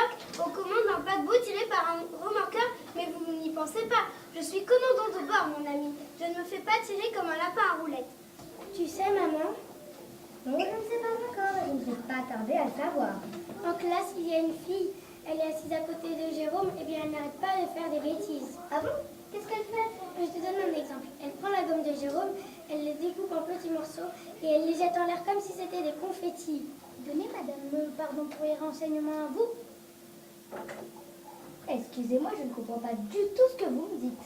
époque, aux commandes d'un paquebot tiré par un remorqueur, mais vous n'y pensez pas. Je suis commandant de bord, mon ami. Je ne me fais pas tirer comme un lapin à roulettes. Tu sais, maman? Non, je ne sais pas encore, et je ne vais pas tarder à le savoir. En classe, il y a une fille. Elle est assise à côté de Jérôme, et bien elle n'arrête pas de faire des bêtises. Ah bon? Qu'est-ce qu'elle fait? Je te donne un exemple. Elle prend la gomme de Jérôme, elle les découpe en petits morceaux et elle les jette en l'air comme si c'était des confettis. Donnez, madame, pardon pour les renseignements à vous. Excusez-moi, je ne comprends pas du tout ce que vous me dites.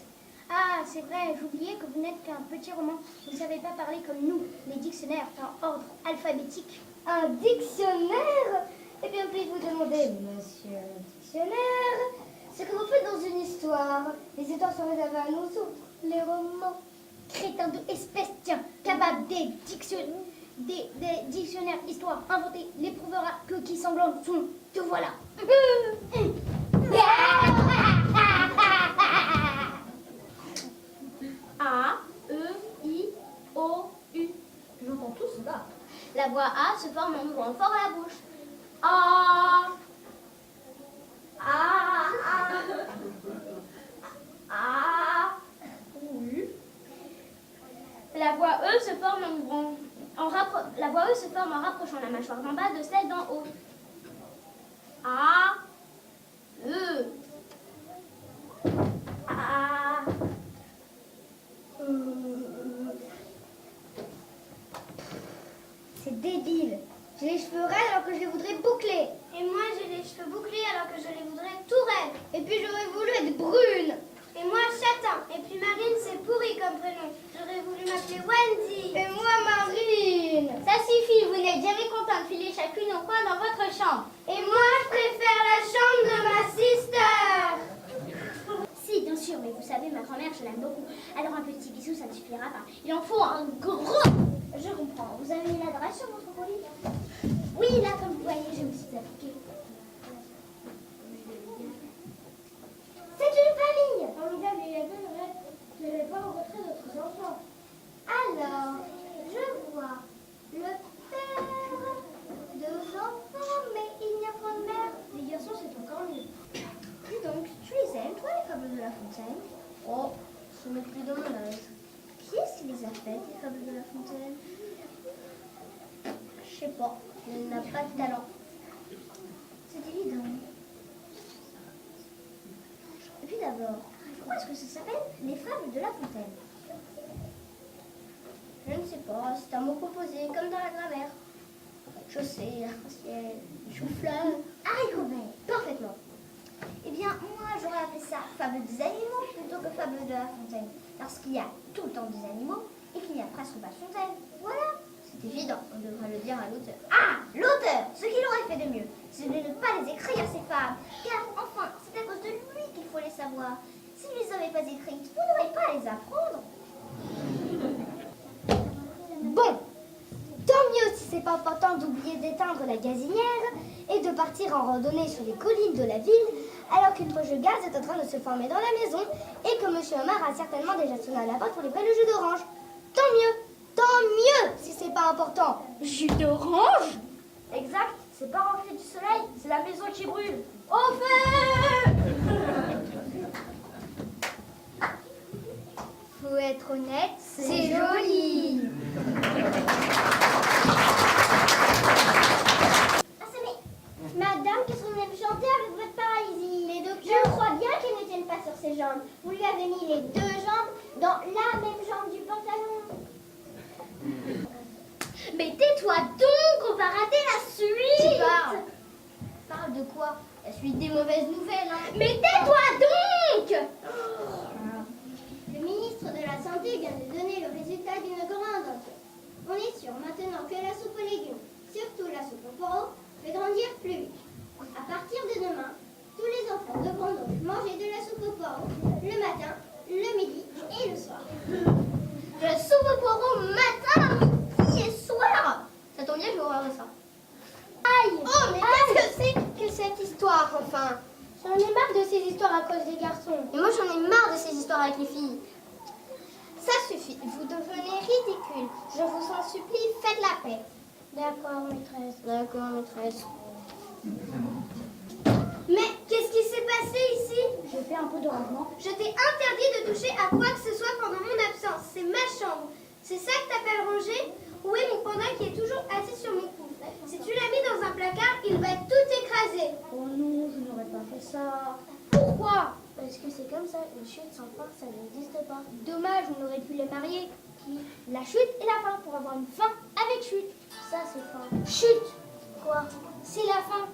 Ah, c'est vrai, j'oubliais que vous n'êtes qu'un petit roman. Vous ne savez pas parler comme nous, les dictionnaires en ordre alphabétique. Un dictionnaire? Eh bien, puis-je vous demander, monsieur le dictionnaire, ce que vous faites dans une histoire? Les histoires sont réservées à nous autres. Les romans, crétins de espèces, tiens, capables des dictionnaires histoire inventés, l'éprouvera que qui semblant sont, te voilà. A, E, I, O, U. J'entends tout cela. La voix A se forme en ouvrant fort la bouche. A. A. A. U. La voix E se forme la voix E se forme en rapprochant la mâchoire d'en bas de celle d'en haut. A. E. A. C'est débile. J'ai les cheveux raides alors que je les voudrais boucler. Et moi, j'ai les cheveux bouclés alors que je les voudrais tout raides. Et puis j'aurais voulu être brune. Et moi, châtain. Et puis Marine, c'est pourri comme prénom. J'aurais voulu m'appeler Wendy. Et moi, Marine. Ça suffit, vous n'êtes jamais contente de filer chacune au coin dans votre chambre. Et moi, je préfère la chambre de ma sister. Si, bien sûr, mais vous savez, ma grand-mère, je l'aime beaucoup. Alors un petit bisou, ça ne suffira pas. Il en faut un gros. Je comprends. Vous avez mis l'adresse sur votre colis? Oui, là, comme vous voyez, je me suis appliquée. C'est une famille. Formidable, il y a deux regrets. Je n'avais pas rencontré d'autres enfants. Alors, je vois le père, deux enfants, mais il n'y a pas de mère. Les garçons, c'est encore mieux. Dis donc, tu les aimes, toi, les fables de La Fontaine? Oh, ce n'est plus dans mon âge. Qui est-ce qui les a faites, les fables de La Fontaine? Je sais pas, elle n'a pas de talent. C'est évident. Et puis d'abord, pourquoi est-ce que ça s'appelle les fables de La Fontaine? Je ne sais pas, c'est un mot composé, comme dans la grammaire. Chaussée, arc-en-ciel, chou-fleur. Haricot-vert, parfaitement. Eh bien, moi, j'aurais appelé ça fable des animaux plutôt que fable de La Fontaine. Parce qu'il y a tout le temps des animaux et qu'il n'y a presque pas de fontaine. Voilà. C'est évident, on devrait le dire à l'auteur. Ah, l'auteur! Ce qu'il aurait fait de mieux, c'est de ne pas les écrire, ces fables. Car, enfin, c'est à cause de lui qu'il faut les savoir. S'il ne les avait pas écrites, vous n'aurez pas à les apprendre. Bon, tant mieux si c'est pas important d'oublier d'éteindre la gazinière et de partir en randonnée sur les collines de la ville, alors qu'une poche de gaz est en train de se former dans la maison et que Monsieur Omar a certainement déjà sonné à la porte pour les le jus d'orange. Tant mieux si c'est pas important. Jus d'orange? Exact, c'est pas rempli du soleil, c'est la maison qui brûle. Au feu! Faut être honnête, c'est joli. Madame, qu'est-ce que vous avez chanté avec votre paralysie? Les docteurs, je crois bien qu'elle ne tienne pas sur ses jambes. Vous lui avez mis les deux jambes dans la même jambe du pantalon. Mais tais-toi donc, on va rater la suite. Parle de quoi? La suite des mauvaises nouvelles, hein. Mais tais-toi donc. Le ministre de la Santé vient de donner le résultat d'une grande enquête. On est sûr maintenant que la soupe aux légumes, surtout la soupe aux poireaux, fait grandir plus vite. À partir de demain, tous les enfants devront donc manger de la soupe aux poireaux le matin, le midi et le soir. De la soupe aux poireaux matin, midi et soir. Ça tombe bien, je vais horreur de ça. Aïe! Oh, mais qu'est-ce que c'est que cette histoire, enfin? J'en ai marre de ces histoires à cause des garçons. Et moi, j'en ai marre de ces histoires avec les filles. Ça suffit, vous devenez ridicule. Je vous en supplie, faites la paix. D'accord, maîtresse. D'accord, maîtresse. Mais fait un peu de rangement. Je t'ai interdit de toucher à quoi que ce soit pendant mon absence. C'est ma chambre. C'est ça que t'appelles ranger? Où est mon panda qui est toujours assis sur mon cou? Si tu l'as mis dans un placard, il va tout écraser. Oh non, je n'aurais pas fait ça. Pourquoi? Parce que c'est comme ça, une chute sans fin, ça n'existe pas. Dommage, on aurait pu les marier. Qui? La chute et la fin, pour avoir une fin avec chute. Ça, c'est fin. Chute! Quoi? C'est la fin.